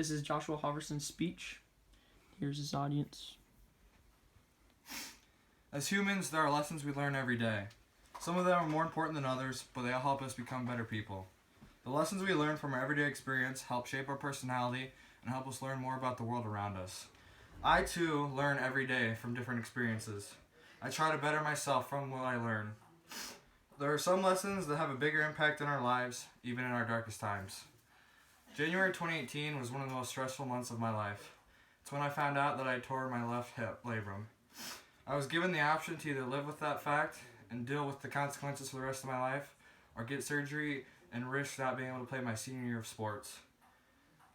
This is Joshua Halverson's speech. Here's his audience. As humans, there are lessons we learn every day. Some of them are more important than others, but they all help us become better people. The lessons we learn from our everyday experience help shape our personality and help us learn more about the world around us. I, too, learn every day from different experiences. I try to better myself from what I learn. There are some lessons that have a bigger impact in our lives, even in our darkest times. January 2018 was one of the most stressful months of my life. It's when I found out that I tore my left hip labrum. I was given the option to either live with that fact and deal with the consequences for the rest of my life, or get surgery and risk not being able to play my senior year of sports.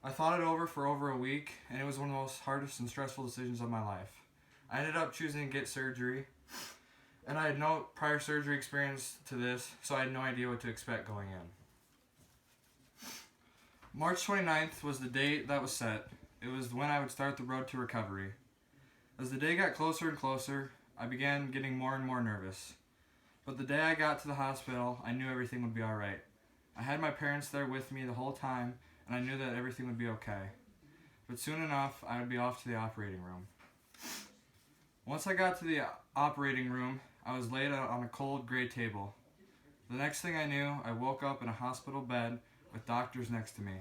I thought it over for over a week, and it was one of the most hardest and stressful decisions of my life. I ended up choosing to get surgery, and I had no prior surgery experience to this, so I had no idea what to expect going in. March 29th was the date that was set. It was when I would start the road to recovery. As the day got closer and closer, I began getting more and more nervous. But the day I got to the hospital, I knew everything would be alright. I had my parents there with me the whole time, and I knew that everything would be okay. But soon enough, I would be off to the operating room. Once I got to the operating room, I was laid out on a cold gray table. The next thing I knew, I woke up in a hospital bed with doctors next to me.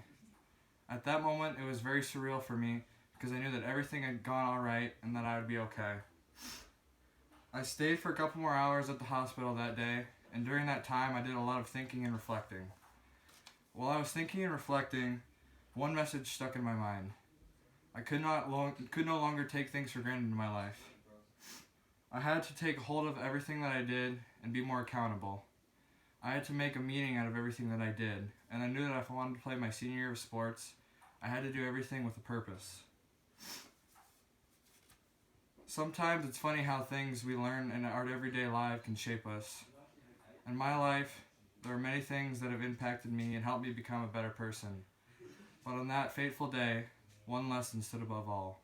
At that moment, it was very surreal for me because I knew that everything had gone alright and that I would be okay. I stayed for a couple more hours at the hospital that day, and during that time I did a lot of thinking and reflecting. While I was thinking and reflecting, one message stuck in my mind. I could no longer take things for granted in my life. I had to take hold of everything that I did and be more accountable. I had to make a meaning out of everything that I did, and I knew that if I wanted to play my senior year of sports, I had to do everything with a purpose. Sometimes it's funny how things we learn in our everyday life can shape us. In my life, there are many things that have impacted me and helped me become a better person. But on that fateful day, one lesson stood above all.